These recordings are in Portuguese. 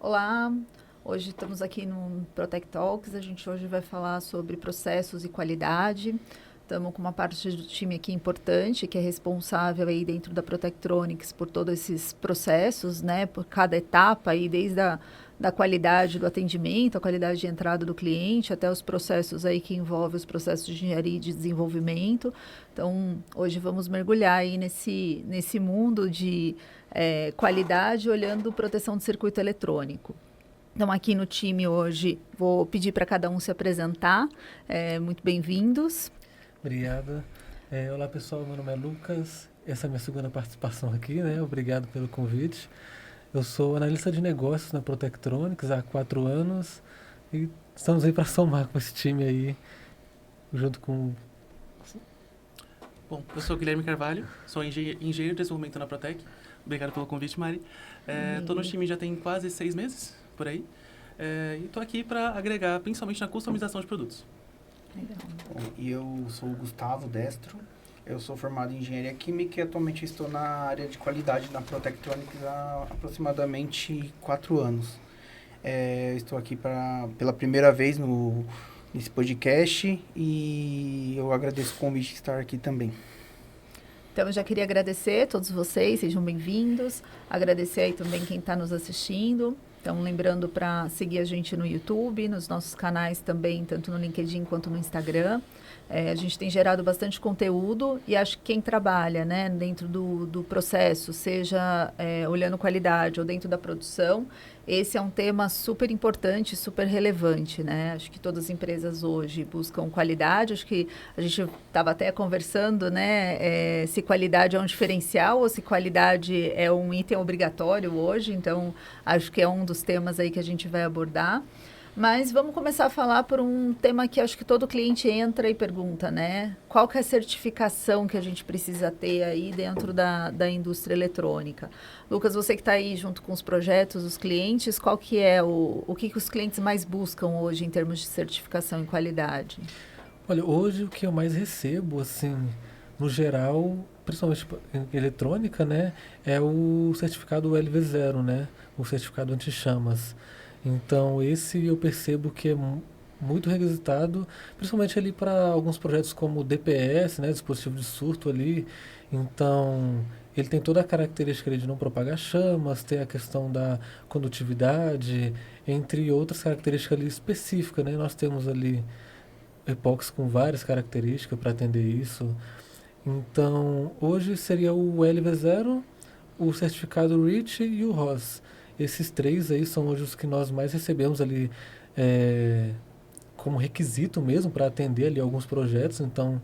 Olá, hoje estamos aqui no Protect Talks. A gente hoje vai falar sobre processos e qualidade. Estamos com uma parte do time aqui importante, que é responsável aí dentro da Protectronics por todos esses processos, né? Por cada etapa aí, desde da qualidade do atendimento, a qualidade de entrada do cliente, até os processos aí que envolvem os processos de engenharia e de desenvolvimento. Então, hoje vamos mergulhar aí nesse mundo de qualidade, olhando proteção de circuito eletrônico. Então, aqui no time hoje, vou pedir para cada um se apresentar. Muito bem-vindos. Obrigada. Olá pessoal, meu nome é Lucas. Essa é a minha segunda participação aqui, né? Obrigado pelo convite. Eu sou analista de negócios na Protectronics há 4 anos e estamos aí para somar com esse time aí, junto com... Bom, eu sou o Guilherme Carvalho, sou engenheiro de desenvolvimento na Protec. Obrigado pelo convite, Mari. Estou no time já tem quase 6 meses, por aí. E estou aqui para agregar, principalmente na customização de produtos. Legal. Bom, e eu sou o Gustavo Destro, eu sou formado em Engenharia Química e atualmente estou na área de qualidade na Protectronics há aproximadamente 4 anos. Estou aqui pela primeira vez nesse podcast e eu agradeço o convite de estar aqui também. Então, eu já queria agradecer a todos vocês, sejam bem-vindos. Agradecer aí também quem está nos assistindo. Então, lembrando para seguir a gente no YouTube, nos nossos canais também, tanto no LinkedIn quanto no Instagram. A gente tem gerado bastante conteúdo e acho que quem trabalha, né, dentro do processo, seja olhando qualidade ou dentro da produção, esse é um tema super importante, super relevante, né? Acho que todas as empresas hoje buscam qualidade. Acho que a gente estava até conversando, né, se qualidade é um diferencial ou se qualidade é um item obrigatório hoje. Então, acho que é um dos temas aí que a gente vai abordar. Mas vamos começar a falar por um tema que acho que todo cliente entra e pergunta, né? Qual que é a certificação que a gente precisa ter aí dentro da indústria eletrônica? Lucas, você que está aí junto com os projetos, os clientes, qual que é o que os clientes mais buscam hoje em termos de certificação e qualidade? Olha, hoje o que eu mais recebo, assim, no geral, principalmente em eletrônica, né, é o certificado LV0, né, o certificado anti-chamas. Então, esse eu percebo que é muito requisitado, principalmente ali para alguns projetos como o DPS, né, dispositivo de surto ali. Então, ele tem toda a característica ali de não propagar chamas, tem a questão da condutividade, entre outras características ali específicas, né? Nós temos ali epóxi com várias características para atender isso. Então, hoje seria o LV0, o certificado REACH e o ROS. Esses 3 aí são hoje os que nós mais recebemos ali como requisito mesmo para atender ali alguns projetos. Então,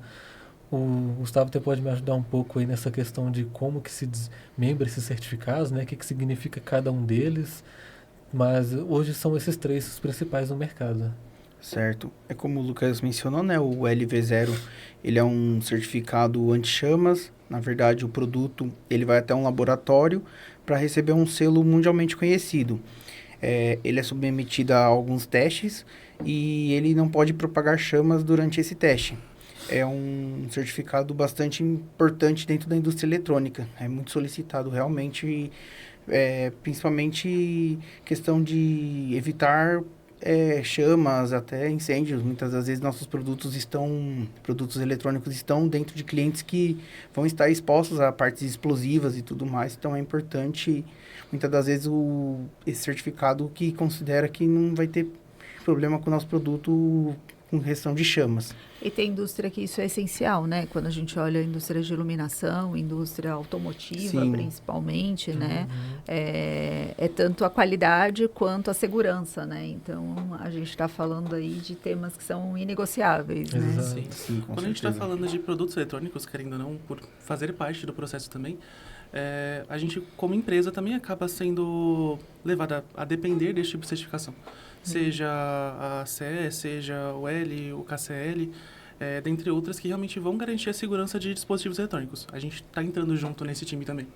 o Gustavo até pode me ajudar um pouco aí nessa questão de como que se desmembra esses certificados, né? O que significa cada um deles. Mas hoje são esses 3 os principais no mercado. Certo. É como o Lucas mencionou, né? O LV0, ele é um certificado anti-chamas. Na verdade, o produto, ele vai até um laboratório para receber um selo mundialmente conhecido. Ele é submetido a alguns testes e ele não pode propagar chamas durante esse teste. É um certificado bastante importante dentro da indústria eletrônica. É muito solicitado realmente, principalmente questão de evitar chamas, até incêndios. Muitas das vezes nossos produtos eletrônicos estão dentro de clientes que vão estar expostos a partes explosivas e tudo mais. Então é importante, muitas das vezes, esse certificado que considera que não vai ter problema com o nosso produto com questão de chamas. E tem indústria que isso é essencial, né? Quando a gente olha a indústria de iluminação, indústria automotiva, Sim. principalmente, né? É tanto a qualidade quanto a segurança, né? Então, a gente está falando aí de temas que são inegociáveis, né? Exato. Sim, com Quando a gente está certeza. falando de produtos eletrônicos, querendo ou não, por fazer parte do processo também, a gente, como empresa, também acaba sendo levada a depender desse tipo de certificação. Seja a CE, seja o L, o KCL, dentre outras que realmente vão garantir a segurança de dispositivos eletrônicos. A gente está entrando junto nesse time também.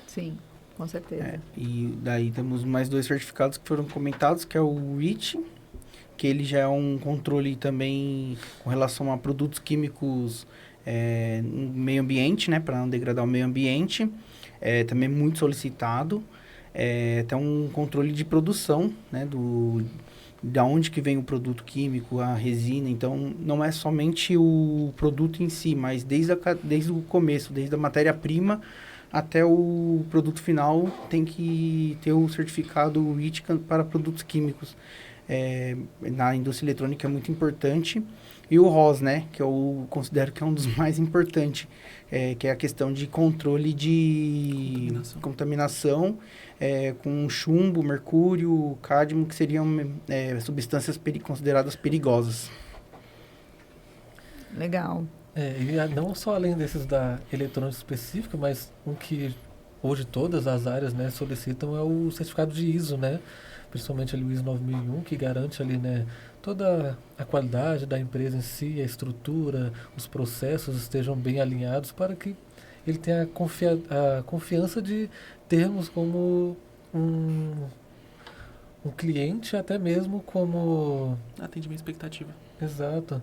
Sim, com certeza. E daí temos mais 2 certificados que foram comentados, que é o REACH, que ele já é um controle também com relação a produtos químicos no meio ambiente, né, para não degradar o meio ambiente. Também muito solicitado. até um controle de produção, né, da onde que vem o produto químico, a resina. Então, não é somente o produto em si, mas desde o começo, desde a matéria-prima até o produto final, tem que ter o certificado ITCA para produtos químicos. Na indústria eletrônica é muito importante. E o ROS, né, que eu considero que é um dos mais importantes, que é a questão de controle de contaminação com chumbo, mercúrio, cádmio, que seriam substâncias consideradas perigosas. Legal. E não só além desses da eletrônica específica, mas um que hoje todas as áreas, né, solicitam é o certificado de ISO, né? Principalmente ali o ISO 9001, que garante ali, né, toda a qualidade da empresa em si, a estrutura, os processos estejam bem alinhados para que ele tenha a confiança de termos como um cliente, até mesmo como... Atendimento expectativa. Exato.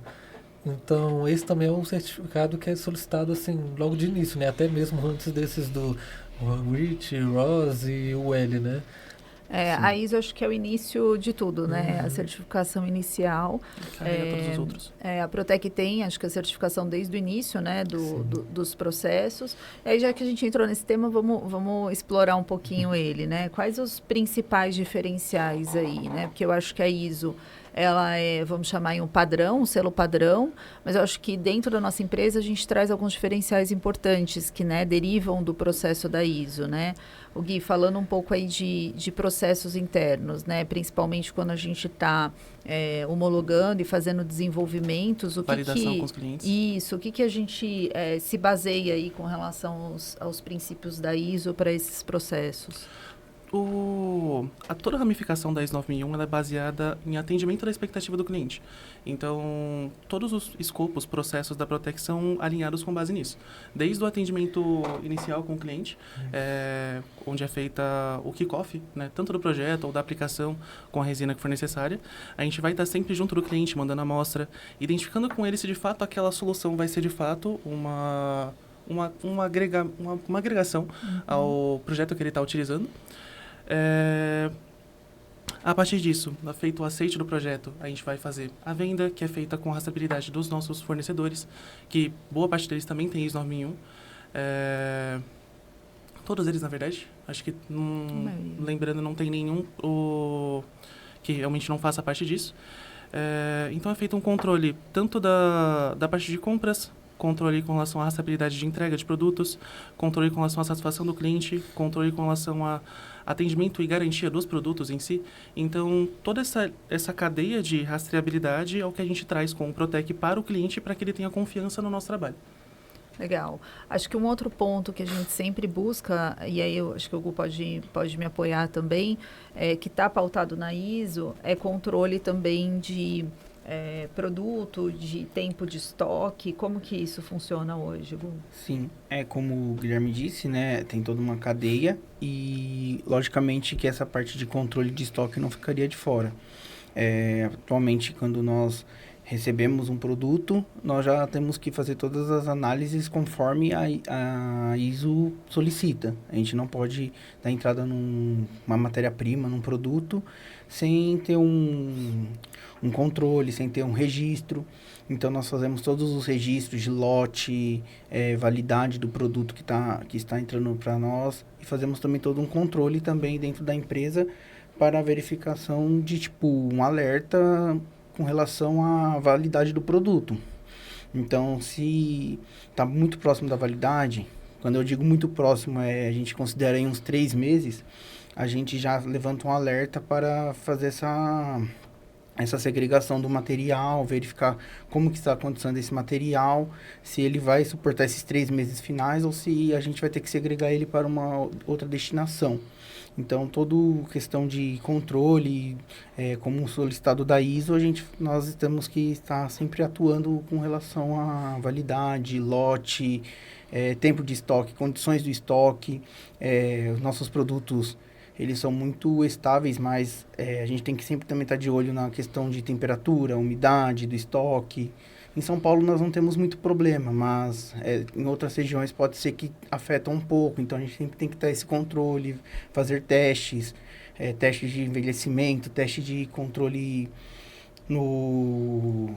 Então, esse também é um certificado que é solicitado assim, logo de início, né? Até mesmo antes desses do REACH, ROS e o L, né? A ISO acho que é o início de tudo, né? A certificação inicial. Carrega todos os outros. A Protec tem, acho que a certificação desde o início, né? Dos processos. E aí, já que a gente entrou nesse tema, vamos explorar um pouquinho ele, né? Quais os principais diferenciais aí, né? Porque eu acho que a ISO, ela é, vamos chamar um padrão, um selo padrão, mas eu acho que dentro da nossa empresa a gente traz alguns diferenciais importantes que, né, derivam do processo da ISO, né? O Gui, falando um pouco aí de processos internos, né? Principalmente quando a gente está homologando e fazendo desenvolvimentos. Validação com os clientes. Isso, o que a gente se baseia aí com relação aos princípios da ISO para esses processos? Toda a ramificação da ISO 9001 ela é baseada em atendimento da expectativa do cliente. Então, todos os escopos, processos da Protec são alinhados com base nisso. Desde o atendimento inicial com o cliente, onde é feita o kick-off, né, tanto do projeto ou da aplicação com a resina que for necessária, a gente vai estar sempre junto do cliente, mandando a amostra, identificando com ele se de fato aquela solução vai ser de fato uma agregação ao projeto que ele está utilizando. A partir disso, feito o aceite do projeto, a gente vai fazer a venda, que é feita com rastreabilidade dos nossos fornecedores, que boa parte deles também tem ISO 9001. Todos eles, na verdade. Acho que, lembrando, não tem nenhum que realmente não faça parte disso. Então, é feito um controle tanto da parte de compras, controle com relação à rastreabilidade de entrega de produtos, controle com relação à satisfação do cliente, controle com relação a atendimento e garantia dos produtos em si. Então, toda essa cadeia de rastreabilidade é o que a gente traz com o Protec para o cliente, para que ele tenha confiança no nosso trabalho. Legal. Acho que um outro ponto que a gente sempre busca, e aí eu acho que o Gu pode me apoiar também, que está pautado na ISO, é controle também de produto, de tempo de estoque. Como que isso funciona hoje, Gu? Sim, como o Guilherme disse, né, tem toda uma cadeia e logicamente que essa parte de controle de estoque não ficaria de fora. Atualmente, quando nós recebemos um produto, nós já temos que fazer todas as análises conforme a ISO solicita. A gente não pode dar entrada numa matéria-prima, num produto, sem ter um controle, sem ter um registro. Então, nós fazemos todos os registros de lote, validade do produto que está entrando para nós, e fazemos também todo um controle também dentro da empresa para a verificação de, um alerta com relação à validade do produto. Então, se está muito próximo da validade, quando eu digo muito próximo, a gente considera aí uns 3 meses, a gente já levanta um alerta para fazer essa segregação do material, verificar como que está acontecendo esse material, se ele vai suportar esses 3 meses finais ou se a gente vai ter que segregar ele para uma outra destinação. Então, toda questão de controle, como solicitado da ISO, nós temos que estar sempre atuando com relação à validade, lote, tempo de estoque, condições do estoque. Os nossos produtos, eles são muito estáveis, mas a gente tem que sempre também estar de olho na questão de temperatura, umidade do estoque, Em São Paulo nós não temos muito problema, mas em outras regiões pode ser que afeta um pouco, então a gente sempre tem que ter esse controle, fazer testes, testes de envelhecimento, teste de controle no...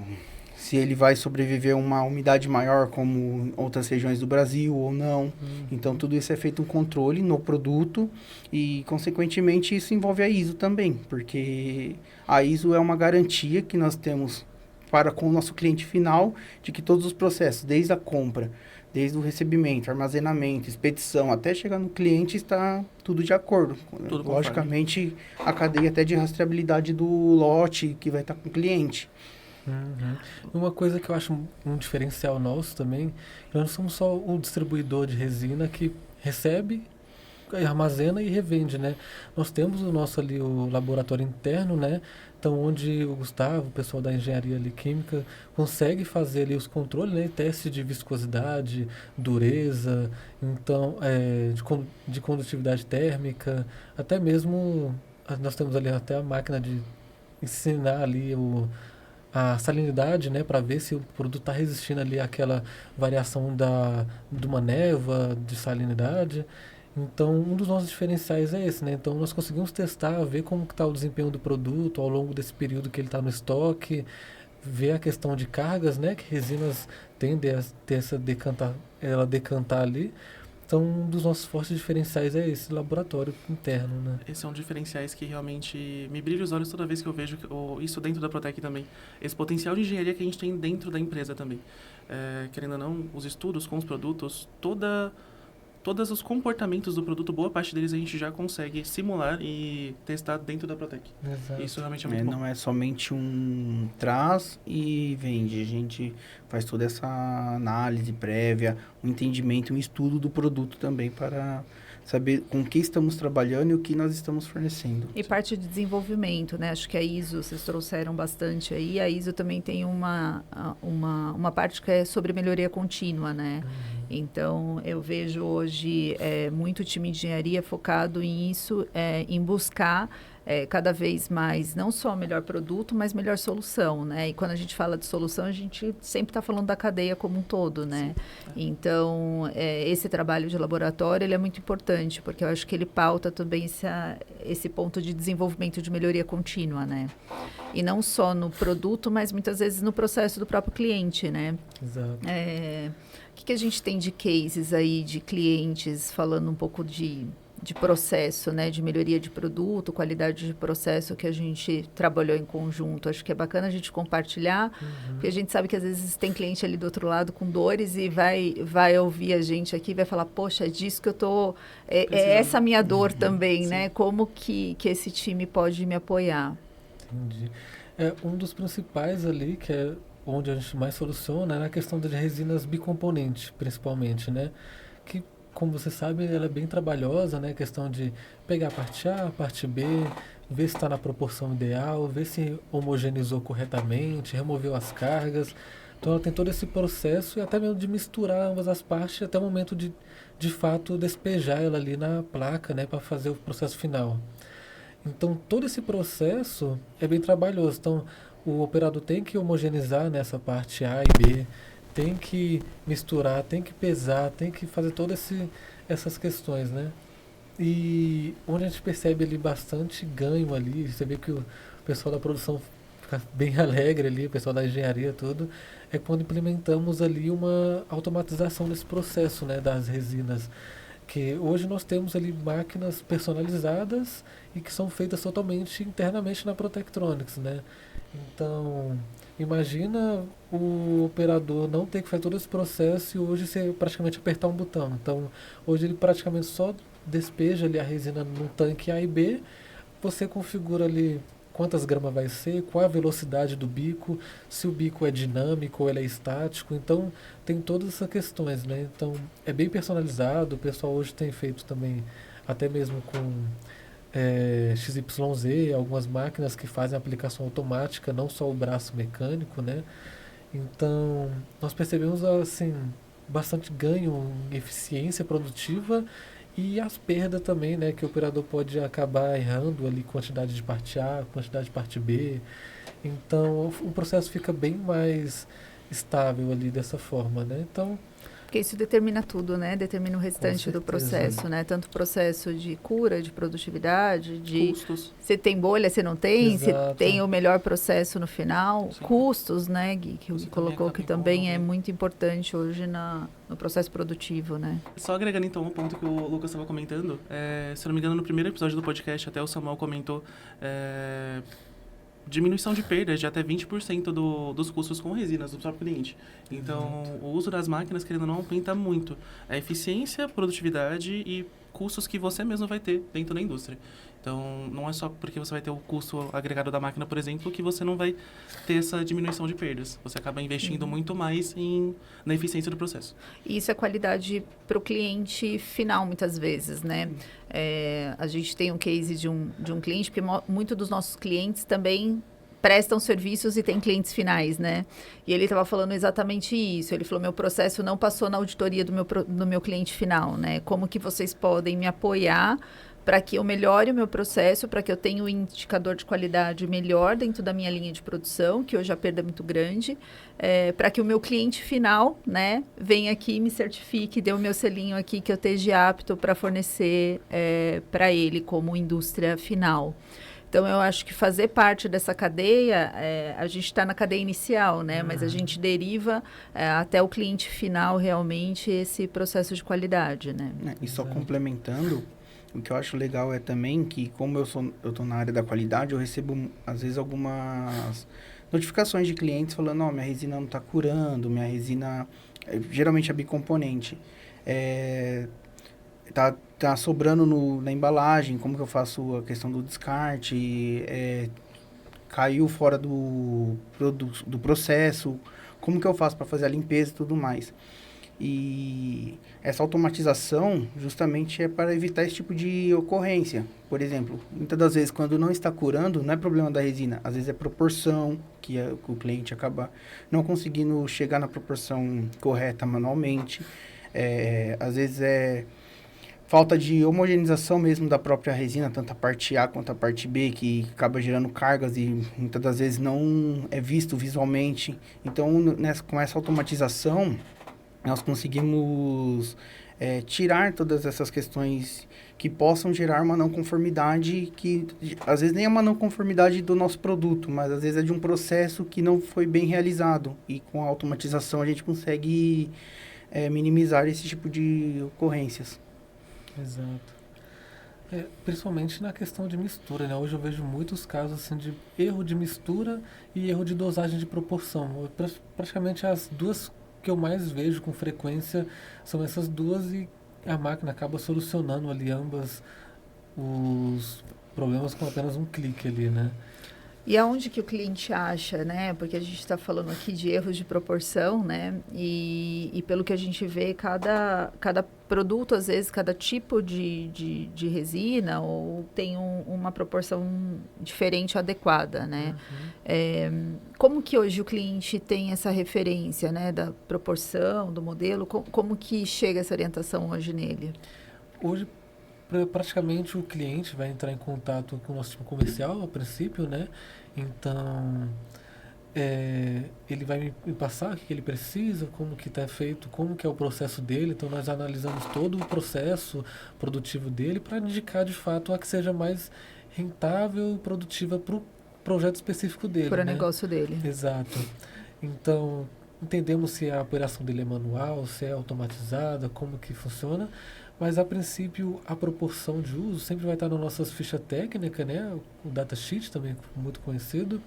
se ele vai sobreviver a uma umidade maior, como em outras regiões do Brasil ou não. Então, tudo isso é feito um controle no produto e, consequentemente, isso envolve a ISO também, porque a ISO é uma garantia que nós temos para com o nosso cliente final de que todos os processos, desde a compra, desde o recebimento, armazenamento, expedição, até chegar no cliente, está tudo de acordo. Tudo Logicamente, a cadeia até de rastreabilidade do lote que vai estar com o cliente. Uma coisa que eu acho um diferencial nosso também, nós não somos só o distribuidor de resina que recebe, armazena e revende, né? Nós temos o nosso ali, o laboratório interno, né? Então, onde o Gustavo, o pessoal da engenharia ali, química, consegue fazer ali os controles, né? Testes de viscosidade, dureza, então, de condutividade térmica, até mesmo, nós temos ali até a máquina de ensinar ali a salinidade, né, para ver se o produto está resistindo ali àquela variação de uma névoa de salinidade. Então, um dos nossos diferenciais é esse, né? Então, nós conseguimos testar, ver como está o desempenho do produto ao longo desse período que ele está no estoque, ver a questão de cargas, né? Que resinas tendem a ter ela decantar ali. Então, um dos nossos fortes diferenciais é esse laboratório interno, né? Esses são diferenciais que realmente me brilham os olhos toda vez que eu vejo isso dentro da Protec também. Esse potencial de engenharia que a gente tem dentro da empresa também. Querendo ou não, os estudos com os produtos, todos os comportamentos do produto, boa parte deles a gente já consegue simular e testar dentro da Protec. Exato. Isso realmente é muito bom. Não é somente um traz e vende. A gente faz toda essa análise prévia, um entendimento, um estudo do produto também para saber com o que estamos trabalhando e o que nós estamos fornecendo. E parte de desenvolvimento, né? Acho que a ISO, vocês trouxeram bastante aí. A ISO também tem uma parte que é sobre melhoria contínua, né? Então, eu vejo hoje muito time de engenharia focado em isso, em buscar cada vez mais, não só o melhor produto, mas melhor solução, né? E quando a gente fala de solução, a gente sempre está falando da cadeia como um todo, né? Sim. Então, esse trabalho de laboratório, ele é muito importante, porque eu acho que ele pauta também esse ponto de desenvolvimento de melhoria contínua, né? E não só no produto, mas muitas vezes no processo do próprio cliente, né? Exato. O que a gente tem de cases aí, de clientes, falando um pouco de processo, né, de melhoria de produto, qualidade de processo que a gente trabalhou em conjunto. Acho que é bacana a gente compartilhar, porque a gente sabe que às vezes tem cliente ali do outro lado com dores e vai ouvir a gente aqui e vai falar, poxa, é disso que eu tô... É essa minha dor também, sim, né? Como que esse time pode me apoiar? Entendi. Um dos principais ali, que é onde a gente mais soluciona, é a questão de resinas bicomponentes, principalmente, né? Que, como você sabe, ela é bem trabalhosa, né? A questão de pegar a parte A, a parte B, ver se está na proporção ideal, ver se homogeneizou corretamente, removeu as cargas. Então, ela tem todo esse processo e até mesmo de misturar ambas as partes até o momento de fato, despejar ela ali na placa, né? Para fazer o processo final. Então, todo esse processo é bem trabalhoso. Então, o operador tem que homogeneizar nessa parte A e B, tem que misturar, tem que pesar, tem que fazer todas essas questões, né? E onde a gente percebe ali bastante ganho ali, você vê que o pessoal da produção fica bem alegre ali, o pessoal da engenharia tudo, é quando implementamos ali uma automatização desse processo, né, das resinas. Que hoje nós temos ali máquinas personalizadas e que são feitas totalmente internamente na Protectronics, né? Então, imagina o operador não ter que fazer todo esse processo e hoje você praticamente apertar um botão. Então, hoje ele praticamente só despeja ali a resina no tanque A e B, você configura ali quantas gramas vai ser, qual a velocidade do bico, se o bico é dinâmico ou ele é estático. Então, tem todas essas questões, né? Então, é bem personalizado. O pessoal hoje tem feito também, até mesmo com XYZ, algumas máquinas que fazem aplicação automática, não só o braço mecânico, né? Então, nós percebemos, assim, bastante ganho em eficiência produtiva e as perdas também, né? Que o operador pode acabar errando ali quantidade de parte A, quantidade de parte B. Então, o processo fica bem mais estável ali dessa forma, né? Então, Porque isso determina tudo, né? Determina o restante do certeza. processo, né? Tanto o processo de cura, de produtividade, de Custos. se tem bolha, se não tem, se Exato. tem o melhor processo no final, Sim. custos, né, Gui, que o Isso Gui também colocou acaba que também é envolvendo. muito importante hoje no processo produtivo, né? Só agregando então um ponto que o Lucas estava comentando, se eu não me engano, no primeiro episódio do podcast, até o Samuel comentou diminuição de perdas de até 20% dos custos com resinas do próprio cliente. Então, o uso das máquinas, querendo ou não, aumenta muito a eficiência, produtividade e custos que você mesmo vai ter dentro da indústria. Então, não é só porque você vai ter o custo agregado da máquina, por exemplo, que você não vai ter essa diminuição de perdas. Você acaba investindo muito mais na eficiência do processo. E isso é qualidade para o cliente final, muitas vezes, né? A gente tem um case de um cliente, porque muito dos nossos clientes também prestam serviços e tem clientes finais, né? E ele estava falando exatamente isso. Ele falou, meu processo não passou na auditoria do meu cliente final, né? Como que vocês podem me apoiar para que eu melhore o meu processo, para que eu tenha um indicador de qualidade melhor dentro da minha linha de produção, que hoje a perda é muito grande, para que o meu cliente final, né, venha aqui, me certifique, dê o meu selinho aqui que eu esteja apto para fornecer para ele como indústria final. Então, eu acho que fazer parte dessa cadeia, a gente está na cadeia inicial, né? Mas a gente deriva até o cliente final, realmente, esse processo de qualidade, né? E só complementando, o que eu acho legal é também que, como eu tô na área da qualidade, eu recebo, às vezes, algumas notificações de clientes falando, ó, minha resina não está curando, minha resina, geralmente é bicomponente, tá sobrando na embalagem, como que eu faço a questão do descarte, caiu fora do processo, como que eu faço para fazer a limpeza e tudo mais. E essa automatização justamente é para evitar esse tipo de ocorrência. Por exemplo, muitas das vezes quando não está curando, não é problema da resina, às vezes é proporção, que o cliente acaba não conseguindo chegar na proporção correta manualmente. Às vezes é falta de homogeneização mesmo da própria resina, tanto a parte A quanto a parte B, que acaba gerando cargas e muitas das vezes não é visto visualmente. Então, com essa automatização, nós conseguimos tirar todas essas questões que possam gerar uma não conformidade, que às vezes nem é uma não conformidade do nosso produto, mas às vezes é de um processo que não foi bem realizado. E com a automatização a gente consegue minimizar esse tipo de ocorrências. Exato. Principalmente na questão de mistura, né? Hoje eu vejo muitos casos assim, de erro de mistura e erro de dosagem de proporção. Praticamente as duas que eu mais vejo com frequência são essas duas e a máquina acaba solucionando ali ambas os problemas com apenas um clique ali, né? E aonde que o cliente acha, né? Porque a gente está falando aqui de erros de proporção, né? E pelo que a gente vê, cada produto, às vezes, cada tipo de resina ou tem uma proporção diferente, adequada, né? Como que hoje o cliente tem essa referência, né? Da proporção, do modelo? Como que chega essa orientação hoje nele? Hoje, praticamente o cliente vai entrar em contato com o nosso time comercial a princípio, né? Então ele vai me passar o que ele precisa, como que está feito, como que é o processo dele. Então nós analisamos todo o processo produtivo dele para indicar de fato a que seja mais rentável e produtiva para o projeto específico dele, para o né? negócio dele. Exato. Então entendemos se a operação dele é manual, se é automatizada, como que funciona. Mas, a princípio, a proporção de uso sempre vai estar nas nossas fichas técnicas, né? O datasheet também muito conhecido.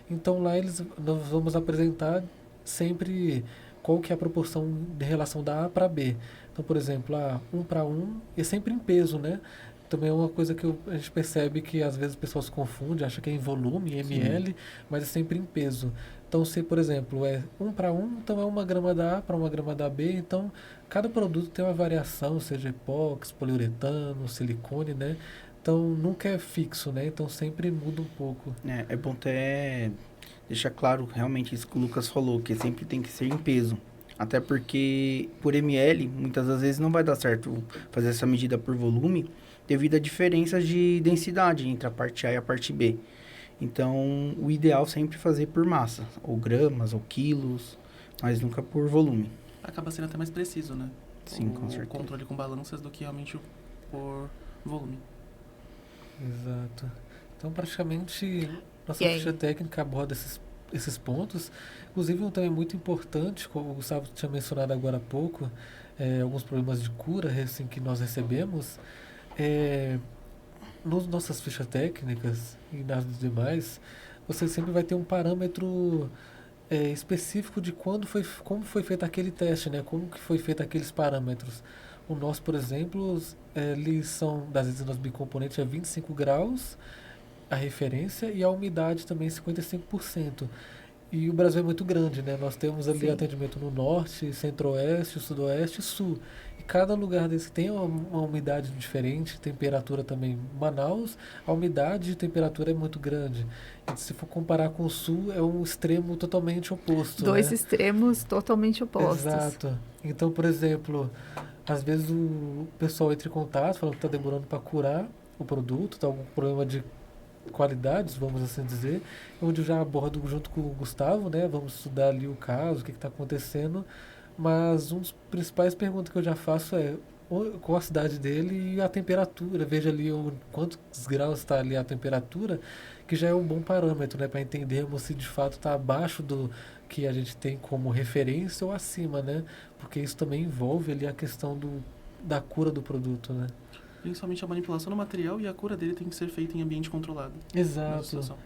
Então, lá nós vamos apresentar sempre qual que é a proporção de relação da A para B. Então, por exemplo, 1 para 1 é sempre em peso, né? Também é uma coisa que a gente percebe que às vezes o pessoal se confunde, acha que é em volume, em ml, mas é sempre em peso. Então, se, por exemplo, é 1 para 1, então é 1 grama da A para 1 grama da B. Então, cada produto tem uma variação, seja epóxi, poliuretano, silicone, né? Então, nunca é fixo, né? Então, sempre muda um pouco. É bom até deixar claro realmente isso que o Lucas falou, que sempre tem que ser em peso. Até porque, por ml, muitas das vezes não vai dar certo fazer essa medida por volume, devido a diferenças de densidade entre a parte A e a parte B. Então, o ideal sempre é fazer por massa, ou gramas, ou quilos, mas nunca por volume. Acaba sendo até mais preciso, né? Sim, com O certeza. controle com balanças do que realmente por volume. Exato. Então, praticamente, nossa E aí? ficha técnica aborda esses pontos. Inclusive, um também muito importante, como o Gustavo tinha mencionado agora há pouco, alguns problemas de cura assim, que nós recebemos. Nas nossas fichas técnicas e nas demais, você sempre vai ter um parâmetro específico de como foi feito aquele teste, né? Como que foi feito aqueles parâmetros. O nosso, por exemplo, eles são das resinas bicomponentes a 25 graus, a referência, e a umidade também 55%. E o Brasil é muito grande, né? Nós temos ali Sim. atendimento no norte, centro-oeste, sudoeste e sul. E cada lugar desse tem uma umidade diferente, temperatura também. Manaus, a umidade e temperatura é muito grande. E se for comparar com o sul, é um extremo totalmente oposto, Dois né? extremos totalmente opostos. Exato. Então, por exemplo, às vezes o pessoal entra em contato falando que está demorando para curar o produto, está algum problema de qualidades, vamos assim dizer, onde eu já abordo junto com o Gustavo, né? Vamos estudar ali o caso, o que está acontecendo, mas um dos principais perguntas que eu já faço é qual a cidade dele e a temperatura, veja ali quantos graus está ali a temperatura, que já é um bom parâmetro, né? Para entendermos se de fato está abaixo do que a gente tem como referência ou acima, né? Porque isso também envolve ali a questão da cura do produto, né? Principalmente a manipulação do material e a cura dele tem que ser feita em ambiente controlado. nessa Exato. situação.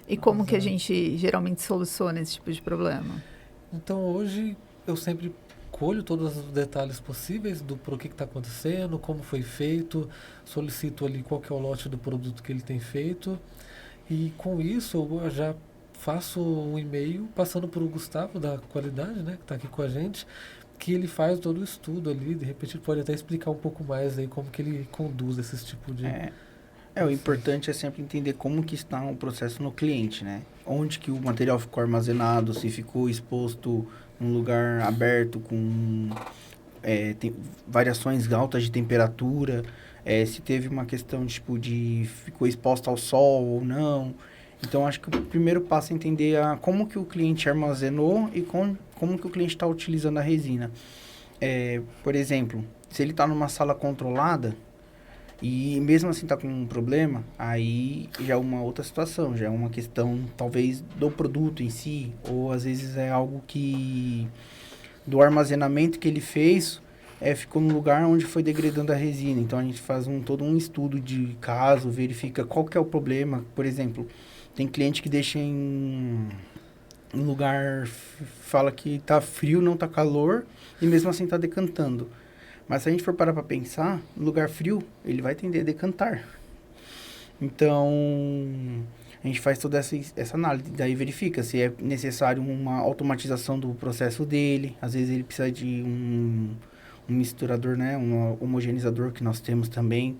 E como que a Exato. gente geralmente soluciona esse tipo de problema? Então hoje eu sempre colho todos os detalhes possíveis do por que está acontecendo, como foi feito, solicito ali qual que é o lote do produto que ele tem feito e com isso eu já faço um e-mail passando para o Gustavo da qualidade, né, que está aqui com a gente, que ele faz todo o estudo ali, de repente ele pode até explicar um pouco mais aí como que ele conduz esse tipo de... O importante é sempre entender como que está o processo no cliente, né? Onde que o material ficou armazenado, se ficou exposto num lugar aberto com tem variações altas de temperatura, se teve uma questão tipo de ficou exposta ao sol ou não. Então, acho que o primeiro passo é entender como que o cliente armazenou e como que o cliente está utilizando a resina. Por exemplo, se ele está numa sala controlada, e mesmo assim tá com um problema, aí já é uma outra situação, já é uma questão talvez do produto em si, ou às vezes é algo que do armazenamento que ele fez, ficou no lugar onde foi degradando a resina. Então a gente faz todo um estudo de caso, verifica qual que é o problema. Por exemplo, tem cliente que deixa em um lugar, fala que tá frio, não tá calor, e mesmo assim tá decantando. Mas se a gente for parar para pensar, no lugar frio, ele vai tender a decantar. Então, a gente faz toda essa análise. Daí verifica se é necessário uma automatização do processo dele. Às vezes ele precisa de um misturador, né? Um homogeneizador que nós temos também.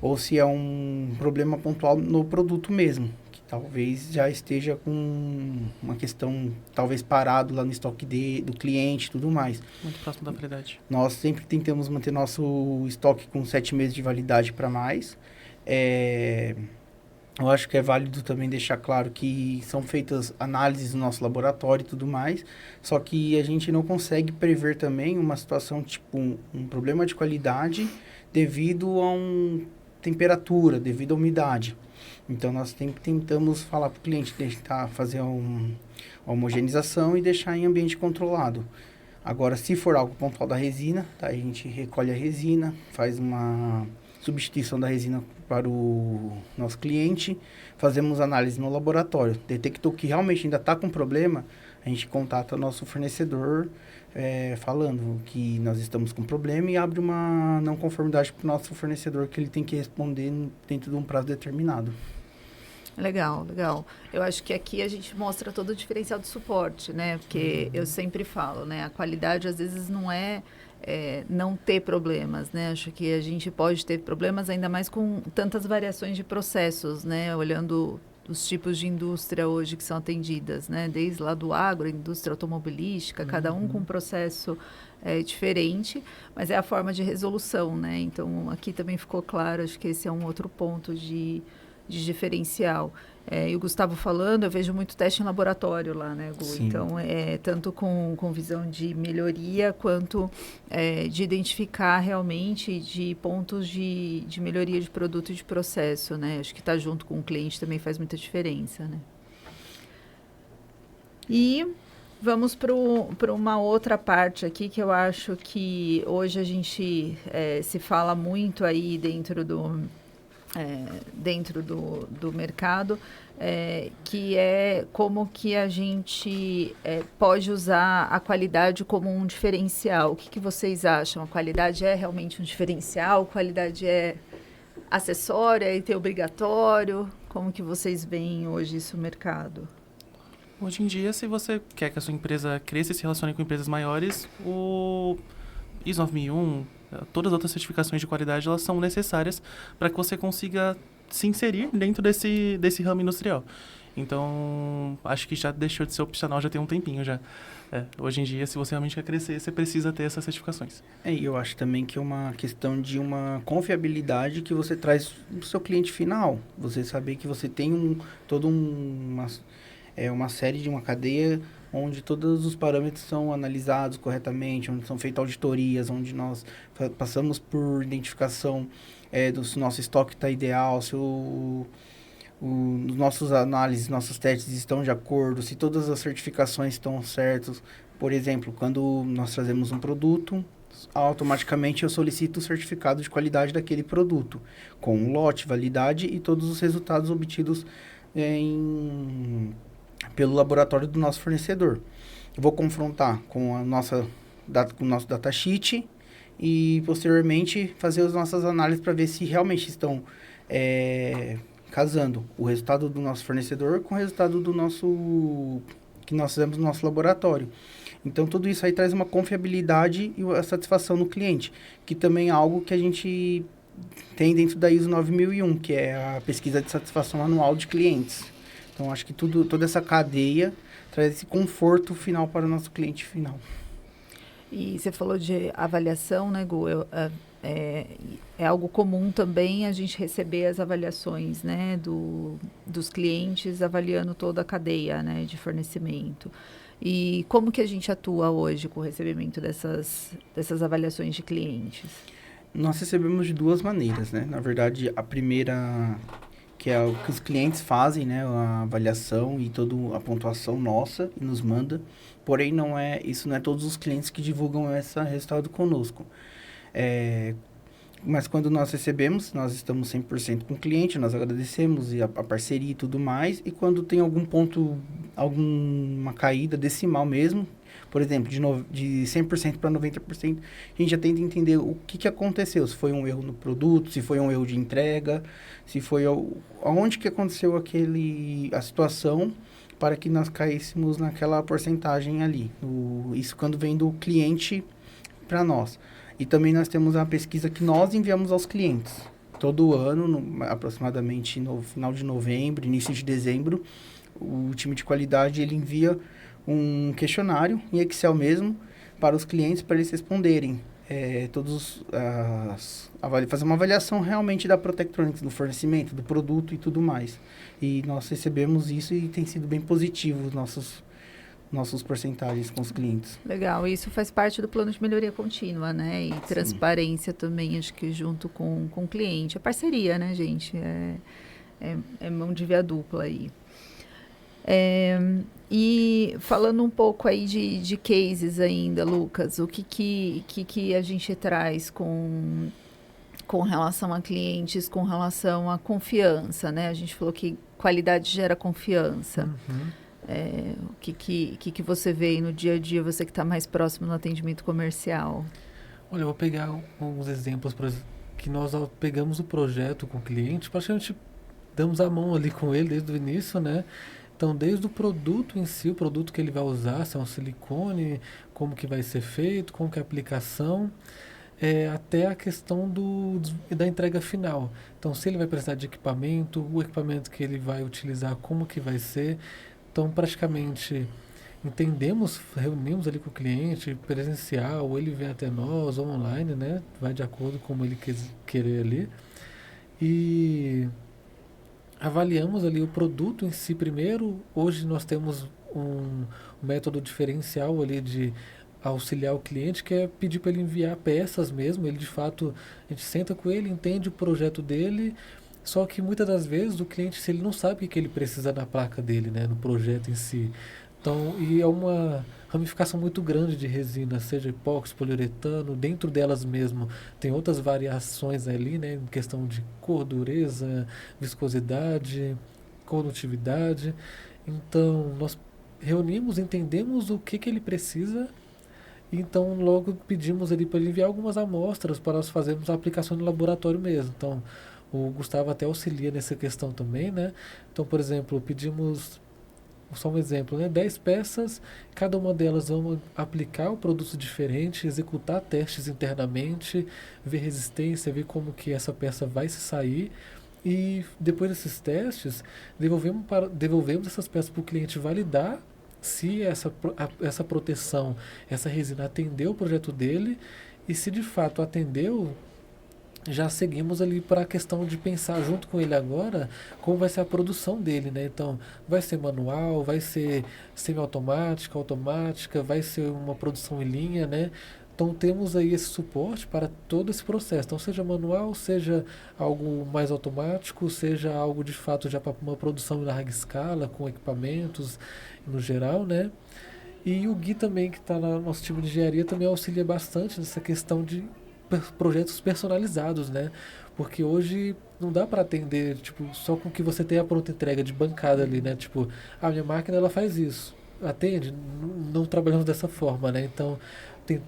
Ou se é um problema pontual no produto mesmo. Que talvez já esteja com uma questão, talvez parado lá no estoque do cliente e tudo mais. Muito próximo da validade. Nós sempre tentamos manter nosso estoque com 7 meses de validade para mais. Eu acho que é válido também deixar claro que são feitas análises no nosso laboratório e tudo mais, só que a gente não consegue prever também uma situação tipo um problema de qualidade devido a temperatura, devido à umidade. Então, nós sempre tentamos falar para o cliente tentar fazer uma homogeneização e deixar em ambiente controlado. Agora, se for algo pontual da resina, tá, a gente recolhe a resina, faz uma substituição da resina para o nosso cliente, fazemos análise no laboratório. Detectou que realmente ainda está com problema, a gente contata o nosso fornecedor, falando que nós estamos com problema e abre uma não conformidade para o nosso fornecedor que ele tem que responder dentro de um prazo determinado. Legal, legal. Eu acho que aqui a gente mostra todo o diferencial do suporte, né? Porque eu sempre falo, né? A qualidade às vezes não é não ter problemas, né? Acho que a gente pode ter problemas ainda mais com tantas variações de processos, né? Olhando os tipos de indústria hoje que são atendidas, né? Desde lá do agro, indústria automobilística, cada um com um processo diferente, mas é a forma de resolução, né? Então, aqui também ficou claro, acho que esse é um outro ponto de de diferencial. E o Gustavo falando, eu vejo muito teste em laboratório lá, né, Gu? Sim. Então, tanto com visão de melhoria, quanto de identificar realmente de pontos de melhoria de produto e de processo, né? Acho que estar junto com o cliente também faz muita diferença, né? E vamos para uma outra parte aqui que eu acho que hoje a gente se fala muito aí dentro do mercado, que é como que a gente pode usar a qualidade como um diferencial. O que vocês acham? A qualidade é realmente um diferencial? A qualidade é acessória, é item obrigatório? Como que vocês veem hoje isso no mercado? Hoje em dia, se você quer que a sua empresa cresça e se relacione com empresas maiores, o ISO 9001, todas as outras certificações de qualidade, elas são necessárias para que você consiga se inserir dentro desse ramo industrial. Então, acho que já deixou de ser opcional, já tem um tempinho já. Hoje em dia, se você realmente quer crescer, você precisa ter essas certificações. E eu acho também que é uma questão de uma confiabilidade que você traz para o seu cliente final. Você saber que você tem uma série de uma cadeia onde todos os parâmetros são analisados corretamente, onde são feitas auditorias, onde nós passamos por identificação se o nosso estoque está ideal, se os nossos análises, nossos testes estão de acordo, se todas as certificações estão certas. Por exemplo, quando nós trazemos um produto, automaticamente eu solicito o certificado de qualidade daquele produto, com lote, validade e todos os resultados obtidos pelo laboratório do nosso fornecedor. Eu vou confrontar com o nosso datasheet e, posteriormente, fazer as nossas análises para ver se realmente estão casando o resultado do nosso fornecedor com o resultado que nós fizemos no nosso laboratório. Então, tudo isso aí traz uma confiabilidade e a satisfação no cliente, que também é algo que a gente tem dentro da ISO 9001, que é a pesquisa de satisfação anual de clientes. Então, acho que toda essa cadeia traz esse conforto final para o nosso cliente final. E você falou de avaliação, né, Gu? É algo comum também a gente receber as avaliações, né, dos clientes avaliando toda a cadeia, né, de fornecimento. E como que a gente atua hoje com o recebimento dessas avaliações de clientes? Nós recebemos de duas maneiras, né? Na verdade, a primeira, que é o que os clientes fazem, né? A avaliação e toda a pontuação nossa e nos manda. Porém, isso não é todos os clientes que divulgam esse resultado conosco. Mas quando nós recebemos, nós estamos 100% com o cliente, nós agradecemos a parceria e tudo mais. E quando tem algum ponto, alguma caída decimal mesmo, por exemplo, de 100% para 90%, a gente já tenta entender o que aconteceu. Se foi um erro no produto, se foi um erro de entrega, se foi aonde que aconteceu a situação para que nós caíssemos naquela porcentagem ali. Isso quando vem do cliente para nós. E também nós temos a pesquisa que nós enviamos aos clientes. Todo ano, aproximadamente no final de novembro, início de dezembro, o time de qualidade ele envia um questionário em Excel mesmo para os clientes para eles responderem. Fazer uma avaliação realmente da Protectronics, do fornecimento, do produto e tudo mais. E nós recebemos isso e tem sido bem positivo os nossos porcentagens com os clientes. Legal, isso faz parte do plano de melhoria contínua, né? E transparência também, acho que junto com o cliente. É parceria, né, gente? É mão de via dupla aí. E falando um pouco aí de cases ainda, Lucas, o que a gente traz com relação a clientes, com relação à confiança, né? A gente falou que qualidade gera confiança. Uhum. O que você vê aí no dia a dia, você que está mais próximo no atendimento comercial? Olha, eu vou pegar alguns exemplos que nós pegamos o projeto com o cliente, praticamente damos a mão ali com ele desde o início, né? Então, desde o produto em si, o produto que ele vai usar, se é um silicone, como que vai ser feito, como que é a aplicação, até a questão da entrega final. Então, se ele vai precisar de equipamento, o equipamento que ele vai utilizar, como que vai ser. Então, praticamente, reunimos ali com o cliente, presencial, ou ele vem até nós, ou online, né? Vai de acordo com como ele querer ali. E avaliamos ali o produto em si primeiro. Hoje nós temos um método diferencial ali de auxiliar o cliente, que é pedir para ele enviar peças mesmo. Ele, de fato, a gente senta com ele, entende o projeto dele, só que muitas das vezes o cliente, se ele não sabe o que ele precisa na placa dele, né, no projeto em si. Então, e é uma ramificação muito grande de resina, seja epóxi, poliuretano, dentro delas mesmo tem outras variações ali, né, em questão de cor, dureza, viscosidade, condutividade. Então, nós reunimos, entendemos o que ele precisa, então logo pedimos ali para ele enviar algumas amostras para nós fazermos a aplicação no laboratório mesmo. Então, o Gustavo até auxilia nessa questão também, né? Então, por exemplo, pedimos, só um exemplo, né? 10 peças, cada uma delas vamos aplicar um produto diferente, executar testes internamente, ver resistência, ver como que essa peça vai se sair. E depois desses testes, devolvemos essas peças para o cliente validar se essa proteção, essa resina atendeu o projeto dele, e se de fato atendeu, já seguimos ali para a questão de pensar junto com ele agora como vai ser a produção dele, né? Então, vai ser manual, vai ser semiautomática, automática, vai ser uma produção em linha, né? Então, temos aí esse suporte para todo esse processo. Então, seja manual, seja algo mais automático, seja algo de fato já para uma produção em larga escala, com equipamentos no geral, né? E o Gui também, que está no nosso time de engenharia, também auxilia bastante nessa questão de projetos personalizados, né? Porque hoje não dá para atender, tipo, só com que você tenha a pronta entrega de bancada ali, né? Tipo, a minha máquina ela faz isso. Atende? Não trabalhamos dessa forma, né? Então,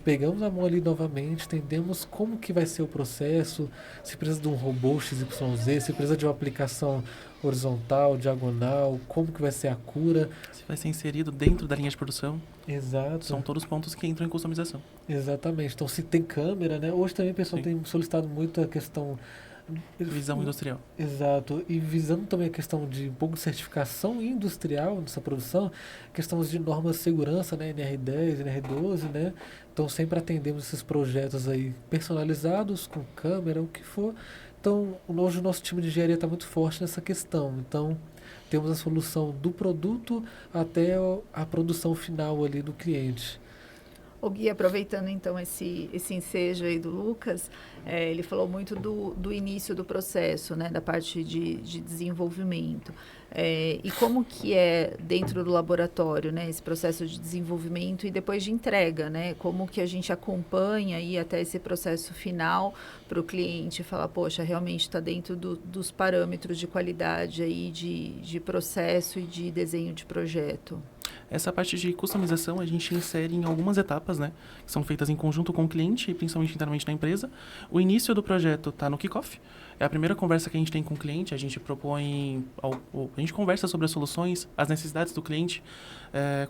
pegamos a mão ali novamente, entendemos como que vai ser o processo, se precisa de um robô XYZ, se precisa de uma aplicação horizontal, diagonal, como que vai ser a cura. Se vai ser inserido dentro da linha de produção. Exato. São todos pontos que entram em customização. Exatamente. Então, se tem câmera, né? Hoje também o pessoal tem solicitado muito a questão... Visão industrial. Exato. E visando também a questão de um pouco de certificação industrial nessa produção, questões de normas de segurança, né? NR10, NR12, né? Então, sempre atendemos esses projetos aí personalizados, com câmera, o que for. Então, hoje o nosso time de engenharia está muito forte nessa questão. Então, temos a solução do produto até a produção final ali do cliente. O Gui, aproveitando então esse ensejo aí do Lucas, ele falou muito do início do processo, né, da parte de desenvolvimento. E como que é dentro do laboratório, né, esse processo de desenvolvimento e depois de entrega, né? Como que a gente acompanha aí até esse processo final para o cliente falar, poxa, realmente está dentro dos parâmetros de qualidade aí de processo e de desenho de projeto? Essa parte de customização a gente insere em algumas etapas, né? Que são feitas em conjunto com o cliente e principalmente internamente na empresa. O início do projeto está no kickoff. É a primeira conversa que a gente tem com o cliente. A gente propõe... A gente conversa sobre as soluções, as necessidades do cliente,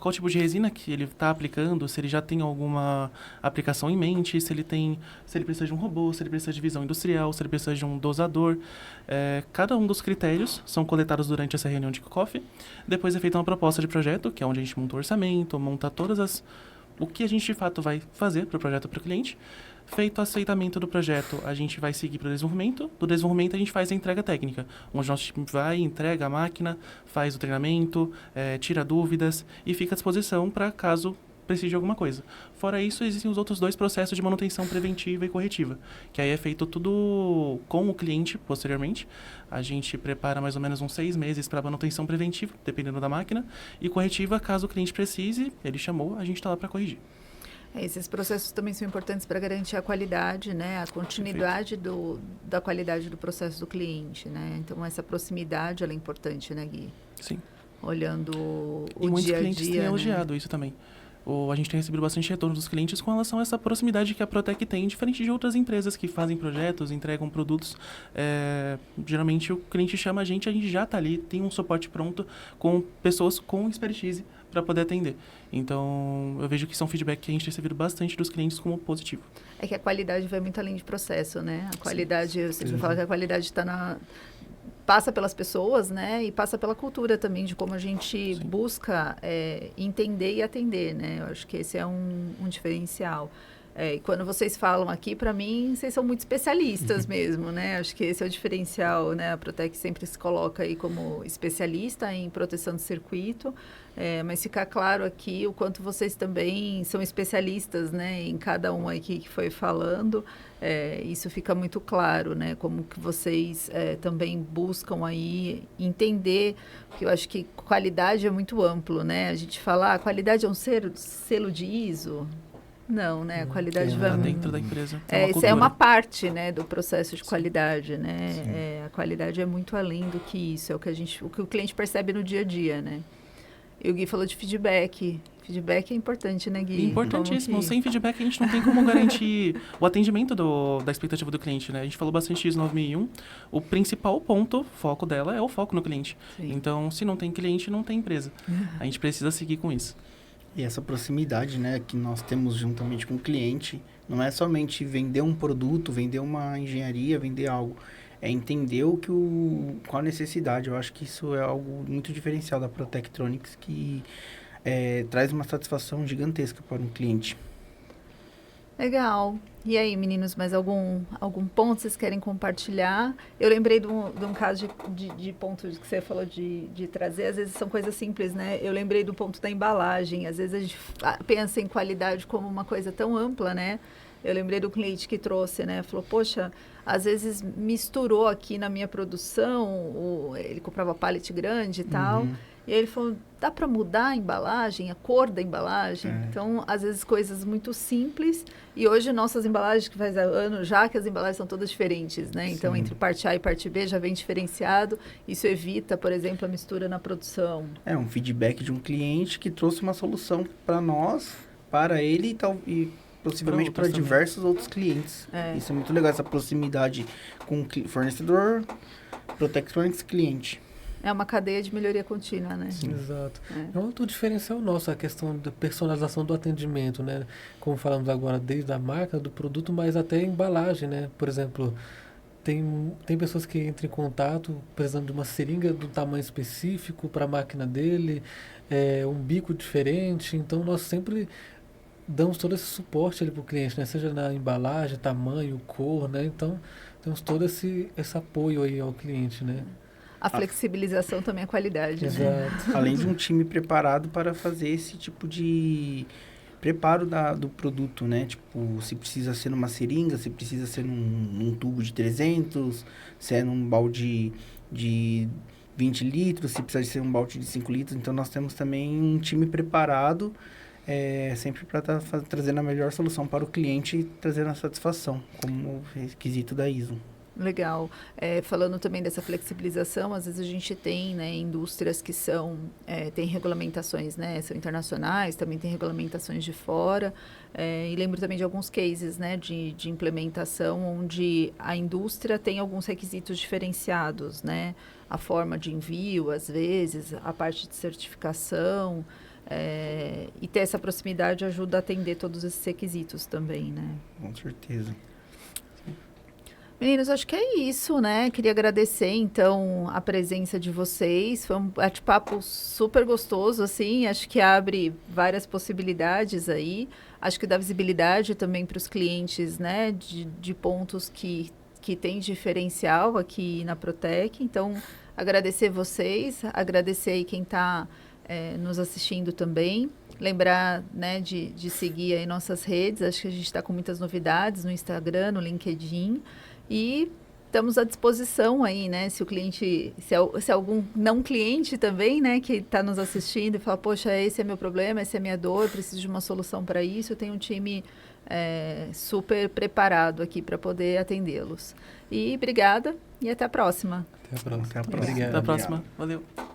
qual tipo de resina que ele está aplicando, se ele já tem alguma aplicação em mente, se ele precisa de um robô, se ele precisa de visão industrial, se ele precisa de um dosador. Cada um dos critérios são coletados durante essa reunião de kickoff. Depois é feita uma proposta de projeto, que é onde a gente monta o orçamento, monta o que a gente de fato vai fazer para o projeto para o cliente. Feito o aceitamento do projeto, a gente vai seguir para o desenvolvimento. Do desenvolvimento, a gente faz a entrega técnica, onde nosso time vai, entrega a máquina, faz o treinamento, tira dúvidas e fica à disposição para caso precise de alguma coisa. Fora isso, existem os outros 2 processos de manutenção preventiva e corretiva, que aí é feito tudo com o cliente posteriormente. A gente prepara mais ou menos uns 6 meses para manutenção preventiva, dependendo da máquina, e corretiva, caso o cliente precise, ele chamou, a gente está lá para corrigir. Esses processos também são importantes para garantir a qualidade, né? A continuidade da qualidade do processo do cliente, né? Então, essa proximidade ela é importante, né, Gui? Sim. Olhando o dia a dia, muitos clientes têm né? elogiado isso também. A gente tem recebido bastante retorno dos clientes com relação a essa proximidade que a Protec tem, diferente de outras empresas que fazem projetos, entregam produtos. Geralmente o cliente chama a gente já está ali, tem um suporte pronto com pessoas com expertise para poder atender. Então, eu vejo que isso é um feedback que a gente tem recebido bastante dos clientes como positivo. É que a qualidade vai muito além de processo, né? A qualidade, eu sempre falo que a qualidade está passa pelas pessoas, né? E passa pela cultura também, de como a gente busca entender e atender, né? Eu acho que esse é um diferencial. E quando vocês falam aqui, para mim, vocês são muito especialistas mesmo, né? Acho que esse é o diferencial, né? A Protec sempre se coloca aí como especialista em proteção de circuito, mas ficar claro aqui o quanto vocês também são especialistas, né? Em cada um aqui que foi falando, isso fica muito claro, né? Como que vocês também buscam aí entender, porque eu acho que qualidade é muito amplo, né? A gente fala, qualidade é um selo de ISO. Não, né? A qualidade vai dentro da empresa. Isso é uma parte, né, do processo de qualidade, né? A qualidade é muito além do que isso, é o que o cliente percebe no dia a dia, né? E o Gui falou de feedback. Feedback é importante, né, Gui? Importantíssimo. Sem feedback a gente não tem como garantir o atendimento da expectativa do cliente, né? A gente falou bastante disso no 9001. O principal ponto, foco dela, é o foco no cliente. Sim. Então, se não tem cliente, não tem empresa. A gente precisa seguir com isso. E essa proximidade, né, que nós temos juntamente com o cliente, não é somente vender um produto, vender uma engenharia, vender algo. É entender qual a necessidade. Eu acho que isso é algo muito diferencial da Protectronics, que traz uma satisfação gigantesca para um cliente. Legal. E aí, meninos, mais algum ponto vocês querem compartilhar? Eu lembrei de um caso de ponto que você falou de trazer. Às vezes são coisas simples, né? Eu lembrei do ponto da embalagem. Às vezes a gente pensa em qualidade como uma coisa tão ampla, né? Eu lembrei do cliente que trouxe, né? Falou, poxa, às vezes misturou aqui na minha produção, ele comprava pallet grande e tal. E aí ele falou, dá para mudar a embalagem, a cor da embalagem? Então, às vezes, coisas muito simples. E hoje, nossas embalagens, que faz anos já que as embalagens são todas diferentes, né? Então, entre parte A e parte B já vem diferenciado. Isso evita, por exemplo, a mistura na produção. É um feedback de um cliente que trouxe uma solução para nós, para ele e possivelmente para diversos outros clientes. Isso é muito legal, essa proximidade com o fornecedor, Protectronics, cliente. É uma cadeia de melhoria contínua, né? Sim. Exato. É um outro diferencial nosso, a questão da personalização do atendimento, né? Como falamos agora, desde a marca, do produto, mas até a embalagem, né? Por exemplo, tem pessoas que entram em contato precisando de uma seringa de um tamanho específico para a máquina dele, um bico diferente. Então, nós sempre damos todo esse suporte ali para o cliente, né? Seja na embalagem, tamanho, cor, né? Então, temos todo esse apoio aí ao cliente, né? A flexibilização também é qualidade, Exato. né? Além de um time preparado para fazer esse tipo de preparo do produto, né? Tipo, se precisa ser numa seringa, se precisa ser num tubo de 300, se é num balde de 20 litros, se precisa ser um balde de 5 litros. Então, nós temos também um time preparado sempre para estar trazendo a melhor solução para o cliente e trazendo a satisfação, como requisito da ISO. Legal. Falando também dessa flexibilização, às vezes a gente tem, né, indústrias que tem regulamentações, né, são internacionais, também tem regulamentações de fora, e lembro também de alguns cases, né, de implementação onde a indústria tem alguns requisitos diferenciados, né, a forma de envio, às vezes, a parte de certificação, e ter essa proximidade ajuda a atender todos esses requisitos também, né? Com certeza. Meninos, acho que é isso, né? Queria agradecer, então, a presença de vocês. Foi um bate-papo super gostoso, assim. Acho que abre várias possibilidades aí. Acho que dá visibilidade também para os clientes, né? De pontos que tem diferencial aqui na Protec. Então, agradecer vocês, agradecer aí quem está nos assistindo também. Lembrar, né, de seguir aí nossas redes. Acho que a gente está com muitas novidades no Instagram, no LinkedIn. E estamos à disposição aí, né? Se o cliente, se algum não cliente também, né, que está nos assistindo e fala, poxa, esse é meu problema, essa é minha dor, preciso de uma solução para isso, eu tenho um time super preparado aqui para poder atendê-los. E obrigada e até a próxima. Até a próxima. Até a próxima. Obrigado. Até a próxima. Valeu.